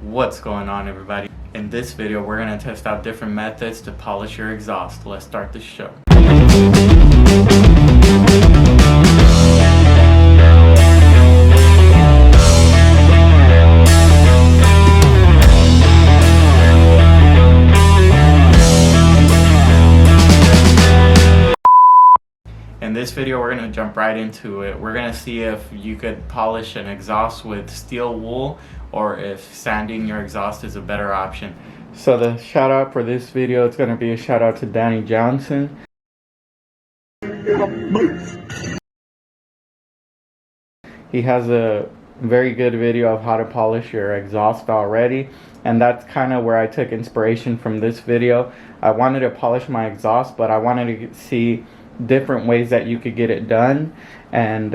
What's going on, everybody? In this video we're going to test out different methods to polish your exhaust. Let's start the show. In this video we're going to jump right into it. We're going to see if you could polish an exhaust with steel wool or if sanding your exhaust is a better option. So the shout out for this video, it's going to be a shout out to Danny Johnson. He has a very good video of how to polish your exhaust already, and that's kind of where I took inspiration from this video. I wanted to polish my exhaust, but I wanted to see different ways that you could get it done. And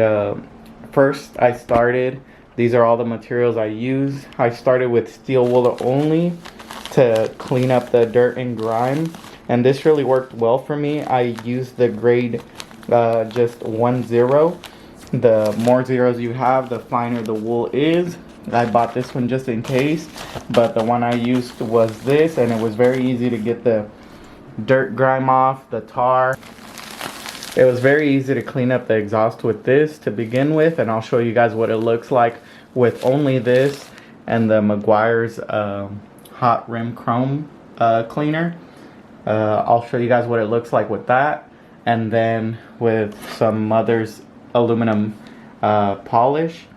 first I started, these are all the materials I use. I started with steel wool only to clean up the dirt and grime, and this really worked well for me. I used the grade just 1-0. The more zeros you have, the finer the wool is. I bought this one just in case, but the one I used was this, and it was very easy to get the dirt grime off, the tar. It was very easy to clean up the exhaust with this to begin with, and I'll show you guys what it looks like with only this and the Meguiar's hot rim chrome cleaner. I'll show you guys what it looks like with that, and then with some Mother's aluminum polish.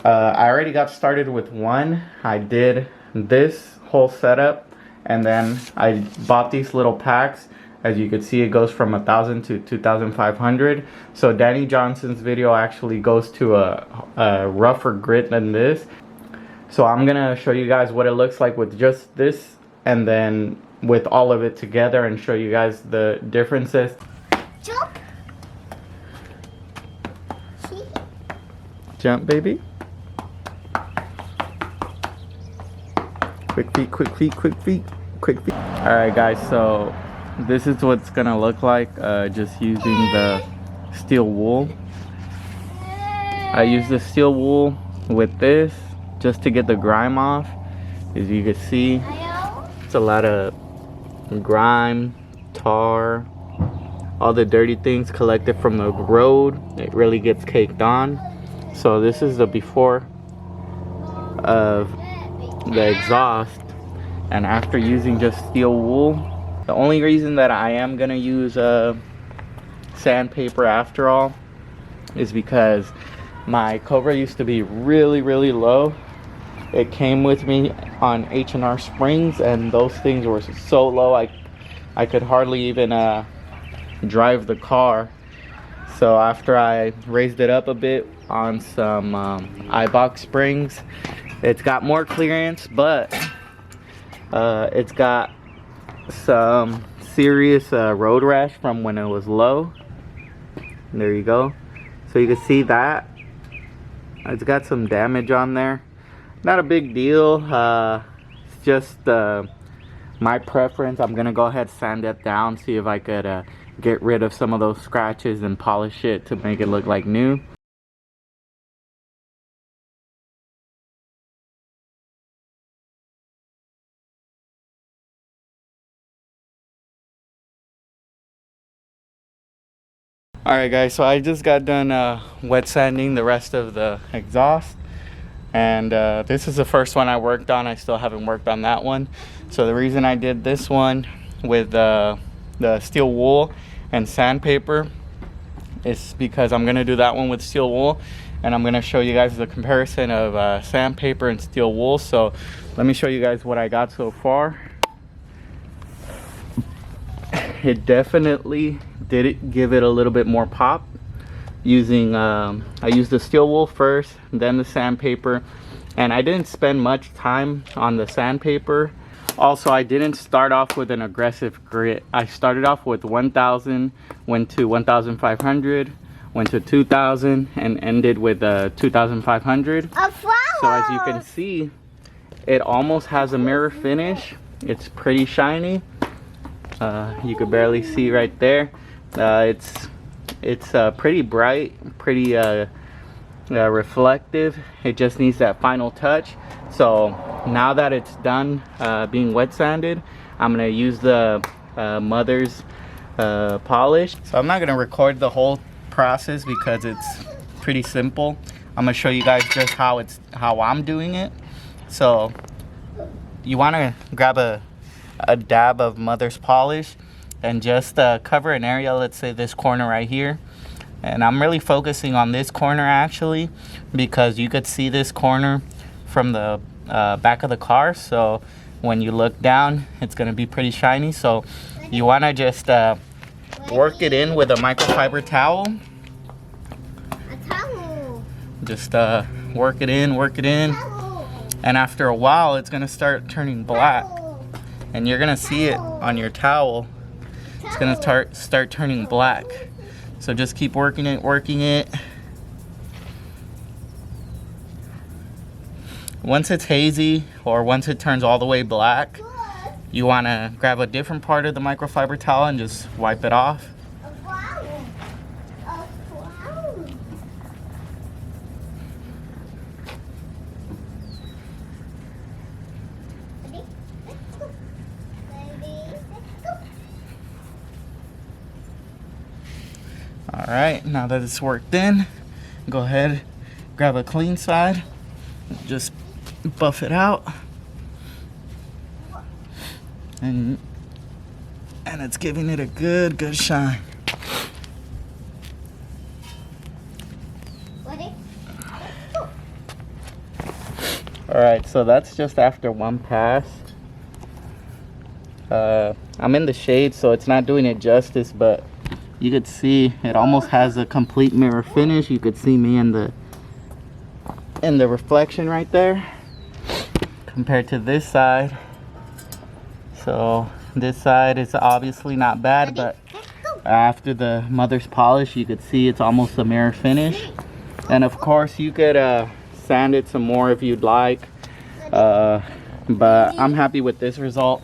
I already got started with one. I did this whole setup, and then I bought these little packs. As you can see, it goes from 1,000 to 2,500. So Danny Johnson's video actually goes to a rougher grit than this. So I'm gonna show you guys what it looks like with just this, and then with all of it together, and show you guys the differences. Jump. Jump, baby. Quick feet, quick feet, quick feet, quick feet. All right, guys, so this is what it's gonna look like just using the steel wool. I use the steel wool with this just to get the grime off. As you can see, it's a lot of grime, tar, all the dirty things collected from the road. It really gets caked on. So this is the before of the exhaust, and after using just steel wool. The only reason that I am gonna use sandpaper after all is because my Cobra used to be really low. It came with me on H&R Springs, and those things were so low I could hardly even drive the car. So after I raised it up a bit on some iBox springs, it's got more clearance, but it's got some serious road rash from when it was low. And there you go. So you can see that it's got some damage on there. Not a big deal. It's just my preference. I'm gonna go ahead, sand it down, see if I could get rid of some of those scratches and polish it to make it look like new. Alright guys, so I just got done wet sanding the rest of the exhaust, and this is the first one I worked on. I still haven't worked on that one. So the reason I did this one with the steel wool and sandpaper is because I'm going to do that one with steel wool, and I'm going to show you guys the comparison of sandpaper and steel wool. So let me show you guys what I got so far. It definitely did give it a little bit more pop using I used the steel wool first, then the sandpaper, and I didn't spend much time on the sandpaper. Also, I didn't start off with an aggressive grit. I started off with 1,000, went to 1,500, went to 2,000, and ended with 2,500. A flower. So as you can see, it almost has a mirror finish. It's pretty shiny. You could barely see right there. It's pretty bright, pretty reflective. It just needs that final touch. So now that it's done being wet sanded, I'm gonna use the Mother's polish. So I'm not gonna record the whole process because it's pretty simple. I'm gonna show you guys just how I'm doing it. So you want to grab a dab of Mother's polish and just cover an area, let's say this corner right here. And I'm really focusing on this corner actually, because you could see this corner from the back of the car. So when you look down, it's going to be pretty shiny. So you want to just work it in with a microfiber towel. A towel. Just work it in. Towel. And after a while, it's going to start turning black. And you're going to see it on your towel. It's going to start turning black. So just keep working it. Once it's hazy, or once it turns all the way black, you want to grab a different part of the microfiber towel and just wipe it off. Alright, now that it's worked in, go ahead, grab a clean side, just buff it out, and it's giving it a good shine. Alright, so that's just after one pass. I'm in the shade, so it's not doing it justice, but you could see it almost has a complete mirror finish. You could see me in the reflection right there compared to this side. So this side is obviously not bad, but after the Mother's polish, you could see it's almost a mirror finish. And of course you could sand it some more if you'd like, but I'm happy with this result.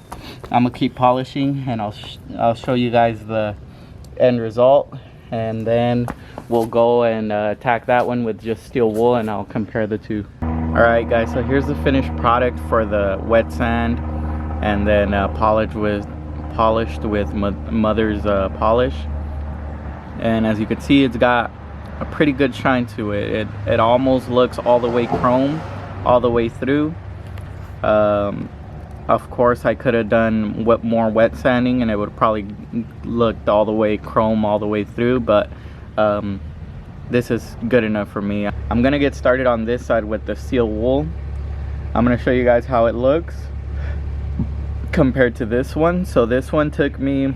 I'm gonna keep polishing, and I'll show you guys the end result, and then we'll go and attack that one with just steel wool, and I'll compare the two. Alright guys, so here's the finished product for the wet sand and then polished with Mother's polish. And as you can see, it's got a pretty good shine to it. It almost looks all the way chrome all the way through. Of course, I could have done more wet sanding and it would probably looked all the way chrome all the way through, but this is good enough for me. I'm gonna get started on this side with the steel wool. I'm gonna show you guys how it looks compared to this one. So this one took me,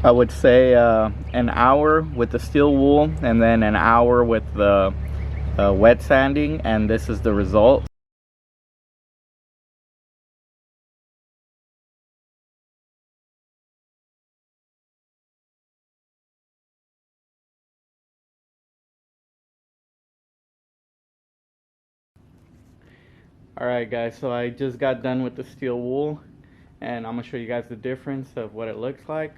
I would say, an hour with the steel wool and then an hour with the wet sanding, and this is the result. Alright guys, so I just got done with the steel wool, and I'm going to show you guys the difference of what it looks like.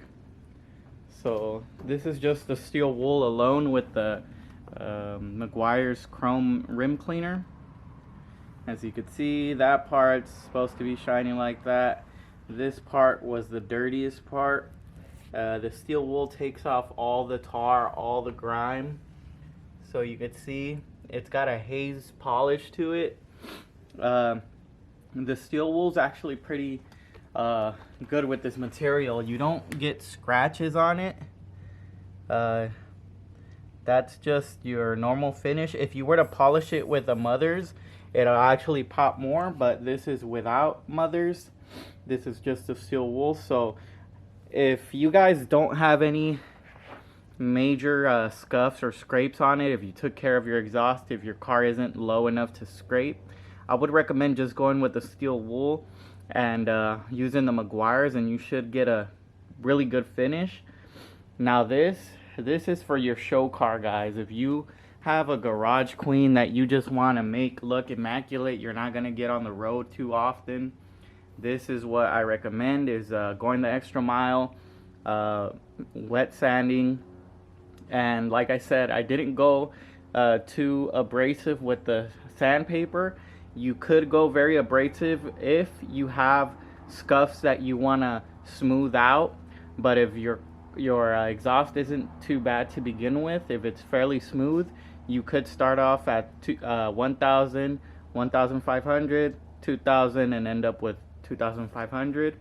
So this is just the steel wool alone with the Meguiar's chrome rim cleaner. As you can see, that part's supposed to be shining like that. This part was the dirtiest part. The steel wool takes off all the tar, all the grime. So you can see it's got a haze polish to it. The steel wool's actually pretty good with this material. You don't get scratches on it. That's just your normal finish. If you were to polish it with a Mother's, it'll actually pop more, but this is without Mother's. This is just a steel wool. So if you guys don't have any major scuffs or scrapes on it, if you took care of your exhaust, if your car isn't low enough to scrape, I would recommend just going with the steel wool and using the Meguiar's, and you should get a really good finish. Now this is for your show car, guys. If you have a garage queen that you just want to make look immaculate, you're not going to get on the road too often, this is what I recommend, is going the extra mile, wet sanding. And like I said, I didn't go too abrasive with the sandpaper. You could go very abrasive if you have scuffs that you want to smooth out, but if your exhaust isn't too bad to begin with, if it's fairly smooth, you could start off at 1,000, 1,500, 2,000 and end up with 2,500,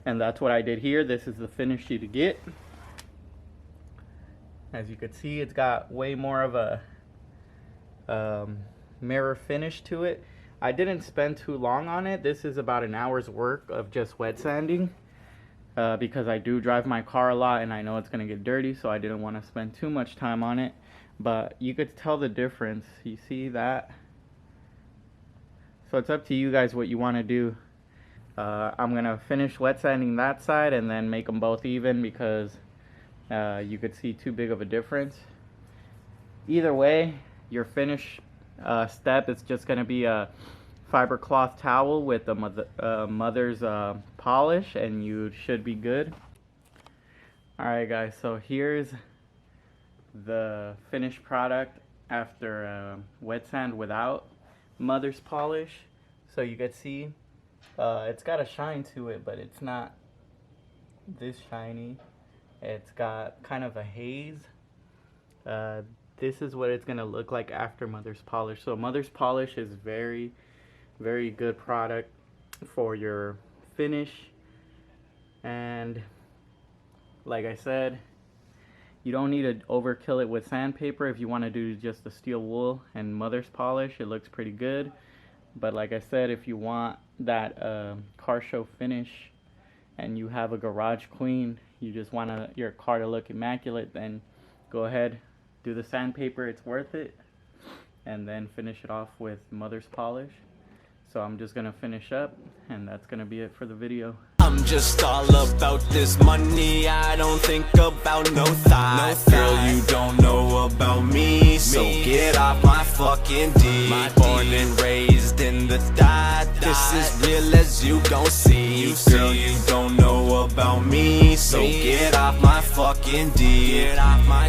and that's what I did here. This is the finish you to get. As you can see, it's got way more of a mirror finish to it. I didn't spend too long on it. This is about an hour's work of just wet sanding because I do drive my car a lot and I know it's gonna get dirty, so I didn't want to spend too much time on it. But you could tell the difference. You see that? So it's up to you guys what you want to do. I'm gonna finish wet sanding that side and then make them both even because you could see too big of a difference. Either way, your finish step is just gonna be a fiber cloth towel with a mother's polish, and you should be good. Alright guys, so here's the finished product after wet sand without mother's polish. So you can see it's got a shine to it, but it's not this shiny. It's got kind of a haze. This is what it's gonna look like after mother's polish. So mother's polish is very, very good product for your finish, and like I said, you don't need to overkill it with sandpaper. If you want to do just the steel wool and mother's polish, it looks pretty good. But like I said, if you want that car show finish and you have a garage queen, you just want your car to look immaculate, then go ahead, do the sandpaper, it's worth it, and then finish it off with mother's polish. So I'm just gonna finish up, and that's gonna be it for the video. I'm just all about this money, I don't think about no thought. No girl, you don't know about me, so get off my fucking D. Born and raised in the dot, this is real as you gon' see. Girl, you don't know about me, so get off my fucking D. Get off my